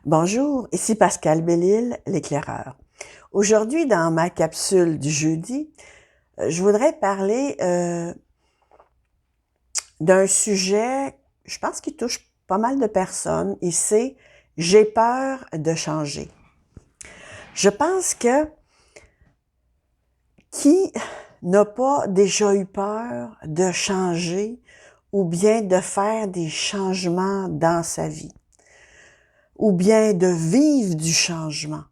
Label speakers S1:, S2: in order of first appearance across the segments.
S1: Bonjour, ici Pascal Bellil, l'éclaireur. Aujourd'hui, dans ma capsule du jeudi, je voudrais parler d'un sujet, je pense qui touche pas mal de personnes, et c'est « J'ai peur de changer ». Je pense que qui n'a pas déjà eu peur de changer ou bien de faire des changements dans sa vie, ou bien de vivre du changement?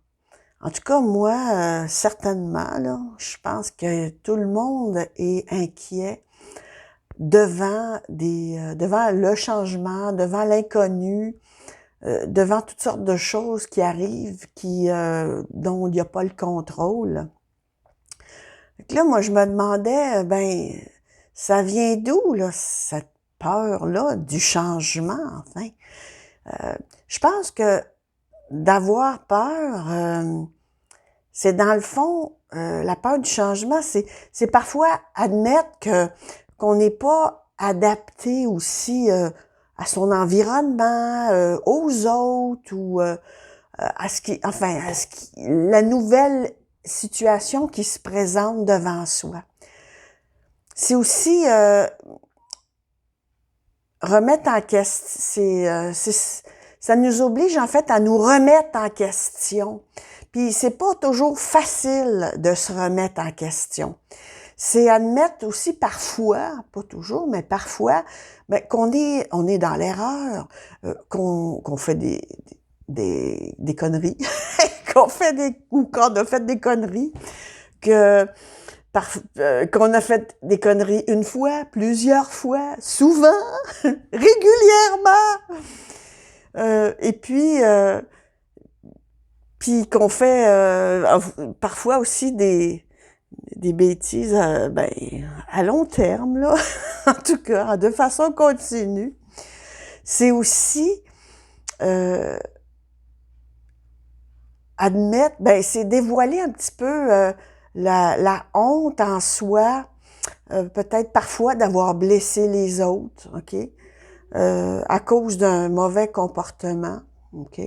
S1: En tout cas, moi, certainement, là, je pense que tout le monde est inquiet devant le changement, devant l'inconnu, devant toutes sortes de choses qui arrivent, dont il n'y a pas le contrôle. Donc là, moi, je me demandais, ça vient d'où, là, cette peur-là du changement, enfin? Je pense que d'avoir peur, c'est dans le fond, la peur du changement, c'est parfois admettre qu'on n'est pas adapté aussi à son environnement, aux autres ou la nouvelle situation qui se présente devant soi. C'est aussi remettre en question, ça nous oblige en fait à nous remettre en question. Puis c'est pas toujours facile de se remettre en question. C'est admettre aussi parfois, pas toujours, mais parfois, on est dans l'erreur, qu'on fait des conneries, qu'on a fait des conneries, qu'on a fait des conneries une fois, plusieurs fois, souvent, régulièrement. Et puis qu'on fait parfois aussi des bêtises à long terme, là, en tout cas, de façon continue. C'est aussi admettre, c'est dévoiler un petit peu la honte en soi, peut-être parfois d'avoir blessé les autres, OK? À cause d'un mauvais comportement, OK?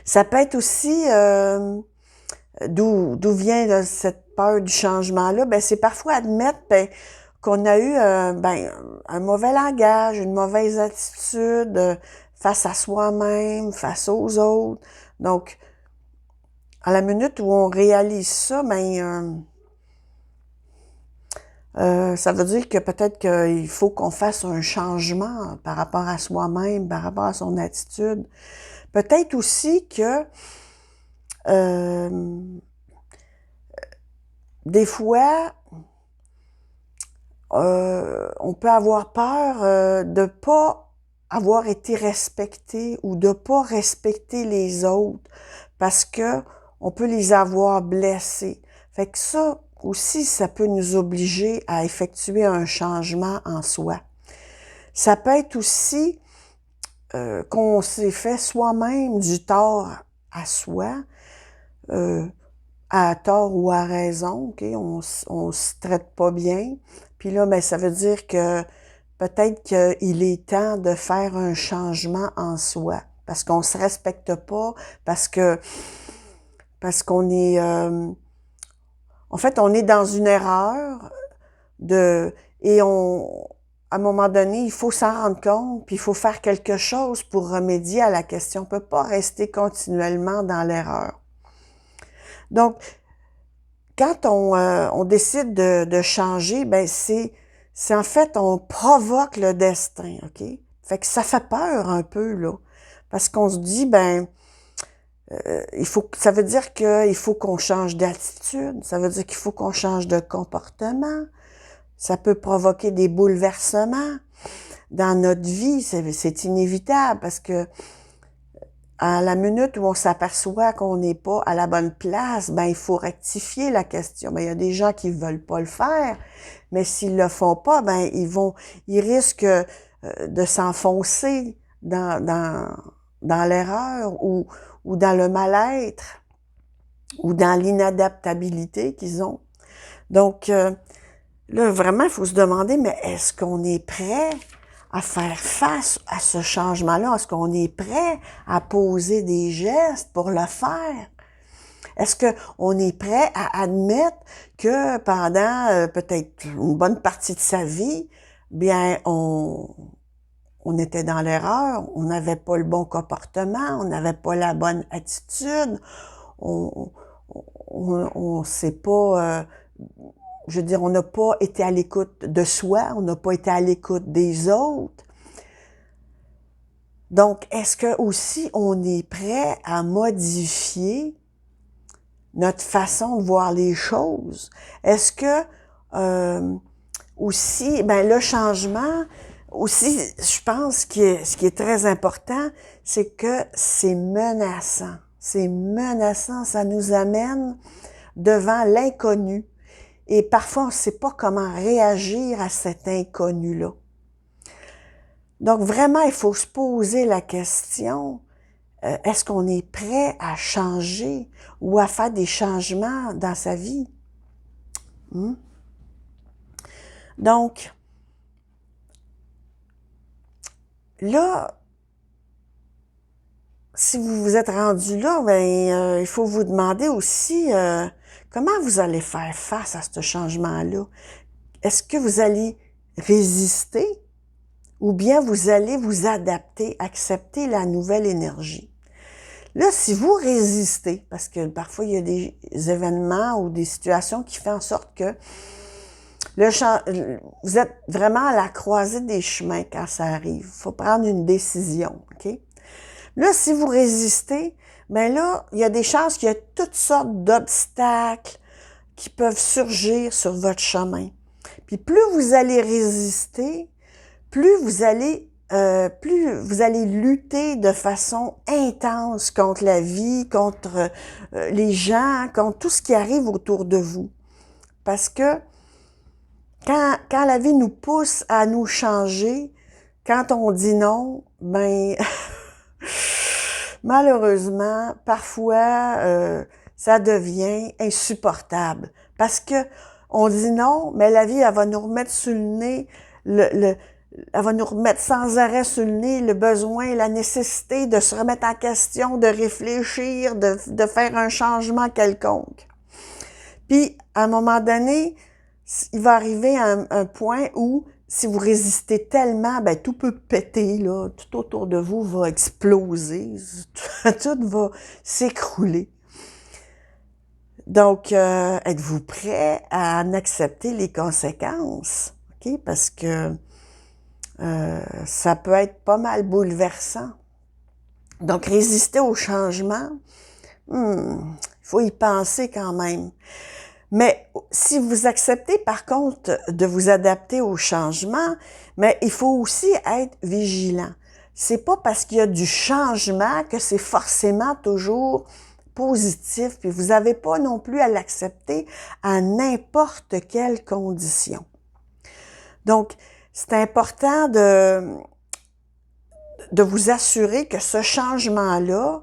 S1: Ça peut être aussi d'où vient là, cette peur du changement-là, c'est parfois admettre qu'on a eu un mauvais langage, une mauvaise attitude face à soi-même, face aux autres. Donc, à la minute où on réalise ça, ça veut dire que peut-être qu'il faut qu'on fasse un changement par rapport à soi-même, par rapport à son attitude. Peut-être aussi que des fois, on peut avoir peur de pas avoir été respecté ou de pas respecter les autres parce que on peut les avoir blessés. Fait que ça aussi, ça peut nous obliger à effectuer un changement en soi. Ça peut être aussi qu'on s'est fait soi-même du tort à soi, à tort ou à raison, OK? On se traite pas bien. Puis là, ça veut dire que peut-être qu'il est temps de faire un changement en soi. Parce qu'on se respecte pas, parce qu'on est... en fait, on est dans une erreur à un moment donné, il faut s'en rendre compte, puis il faut faire quelque chose pour remédier à la question. On peut pas rester continuellement dans l'erreur. Donc, quand on décide de changer, c'est en fait, on provoque le destin, OK? Fait que ça fait peur un peu, là. Parce qu'on se dit, ça veut dire qu'il faut qu'on change d'attitude, ça veut dire qu'il faut qu'on change de comportement. Ça peut provoquer des bouleversements dans notre vie, c'est inévitable parce que à la minute où on s'aperçoit qu'on n'est pas à la bonne place, il faut rectifier la question. Il y a des gens qui veulent pas le faire, mais s'ils le font pas, ils risquent de s'enfoncer dans l'erreur ou dans le mal-être ou dans l'inadaptabilité qu'ils ont. Donc, là, vraiment, il faut se demander, mais est-ce qu'on est prêt à faire face à ce changement-là? Est-ce qu'on est prêt à poser des gestes pour le faire? Est-ce qu'on est prêt à admettre que pendant peut-être une bonne partie de sa vie, bien, on était dans l'erreur, on n'avait pas le bon comportement, on n'avait pas la bonne attitude, on s'est pas, je veux dire, on n'a pas été à l'écoute de soi, on n'a pas été à l'écoute des autres. Donc, est-ce que aussi on est prêt à modifier notre façon de voir les choses? Est-ce que aussi, ben le changement, aussi, je pense que ce qui est très important, c'est que c'est menaçant. C'est menaçant, ça nous amène devant l'inconnu. Et parfois, on ne sait pas comment réagir à cet inconnu-là. Donc, vraiment, il faut se poser la question, est-ce qu'on est prêt à changer ou à faire des changements dans sa vie? Donc, là, si vous vous êtes rendu là, ben, il faut vous demander aussi comment vous allez faire face à ce changement-là. Est-ce que vous allez résister ou bien vous allez vous adapter, accepter la nouvelle énergie? Là, si vous résistez, parce que parfois il y a des événements ou des situations qui font en sorte que vous êtes vraiment à la croisée des chemins quand ça arrive. Il faut prendre une décision, OK? Là, si vous résistez, ben là, il y a des chances qu'il y a toutes sortes d'obstacles qui peuvent surgir sur votre chemin. Puis plus vous allez résister, plus vous allez lutter de façon intense contre la vie, contre les gens, contre tout ce qui arrive autour de vous. Parce que quand la vie nous pousse à nous changer, quand on dit non, ben malheureusement, parfois, ça devient insupportable. Parce que on dit non, mais la vie, elle va nous remettre sur le nez elle va nous remettre sans arrêt sur le nez le besoin, la nécessité de se remettre en question, de réfléchir, de faire un changement quelconque. Puis, à un moment donné, il va arriver un point où, si vous résistez tellement, ben tout peut péter, là, tout autour de vous va exploser, tout va s'écrouler. Donc, êtes-vous prêt à en accepter les conséquences? OK? Parce que ça peut être pas mal bouleversant. Donc, résister au changement, il faut y penser quand même. Mais si vous acceptez, par contre, de vous adapter au changement, mais il faut aussi être vigilant. C'est pas parce qu'il y a du changement que c'est forcément toujours positif, puis vous n'avez pas non plus à l'accepter à n'importe quelle condition. Donc, c'est important de vous assurer que ce changement-là,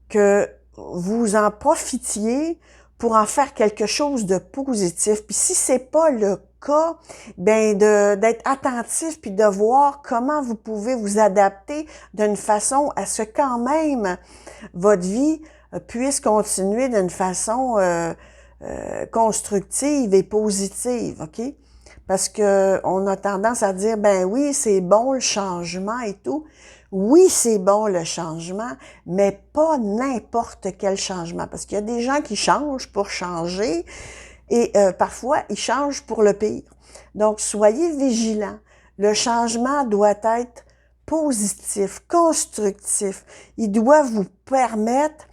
S1: que vous en profitiez pour en faire quelque chose de positif. Puis si c'est pas le cas, ben d'être attentif puis de voir comment vous pouvez vous adapter d'une façon à ce que quand même votre vie puisse continuer d'une façon constructive et positive, OK? Parce que on a tendance à dire, ben oui, c'est bon le changement et tout. Oui, c'est bon le changement, mais pas n'importe quel changement. Parce qu'il y a des gens qui changent pour changer et parfois, ils changent pour le pire. Donc, soyez vigilants. Le changement doit être positif, constructif. Il doit vous permettre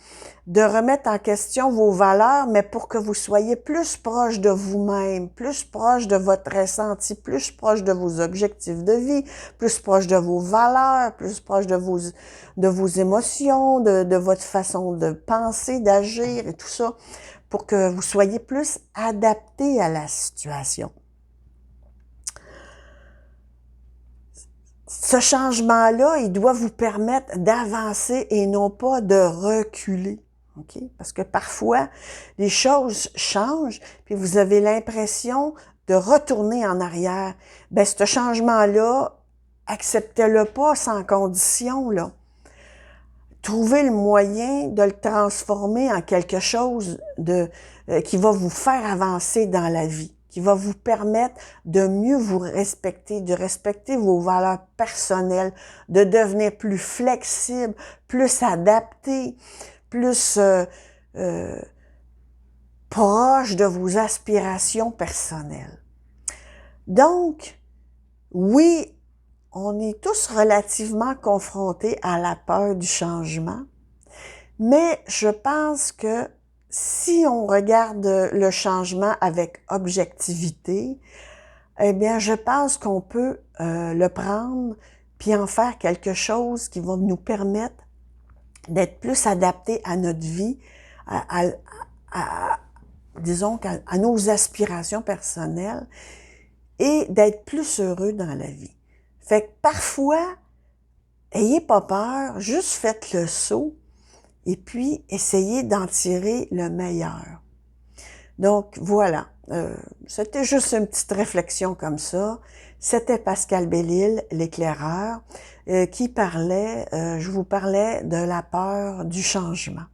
S1: de remettre en question vos valeurs, mais pour que vous soyez plus proche de vous-même, plus proche de votre ressenti, plus proche de vos objectifs de vie, plus proche de vos valeurs, plus proche de vos émotions, de votre façon de penser, d'agir et tout ça, pour que vous soyez plus adapté à la situation. Ce changement-là, il doit vous permettre d'avancer et non pas de reculer. Okay? Parce que parfois, les choses changent, puis vous avez l'impression de retourner en arrière. Ben, ce changement-là, acceptez-le pas sans condition, là. Trouvez le moyen de le transformer en quelque chose qui va vous faire avancer dans la vie, qui va vous permettre de mieux vous respecter, de respecter vos valeurs personnelles, de devenir plus flexible, plus adapté, plus proche de vos aspirations personnelles. Donc, oui, on est tous relativement confrontés à la peur du changement, mais je pense que si on regarde le changement avec objectivité, eh bien, je pense qu'on peut le prendre puis en faire quelque chose qui va nous permettre d'être plus adapté à notre vie, disons, à nos aspirations personnelles et d'être plus heureux dans la vie. Fait que parfois, ayez pas peur, juste faites le saut et puis essayez d'en tirer le meilleur. Donc voilà, c'était juste une petite réflexion comme ça. C'était Pascal Belle-Île, l'éclaireur, qui parlait, je vous parlais de la peur du changement.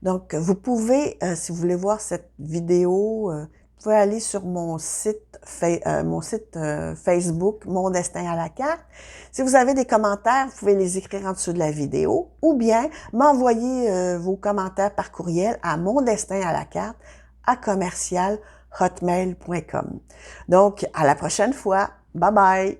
S1: Donc vous pouvez, si vous voulez voir cette vidéo, vous pouvez aller sur mon site Facebook, Mon Destin à la carte. Si vous avez des commentaires, vous pouvez les écrire en dessous de la vidéo ou bien m'envoyer vos commentaires par courriel à mondestinalacarte@commercialhotmail.com. Donc, à la prochaine fois. Bye bye!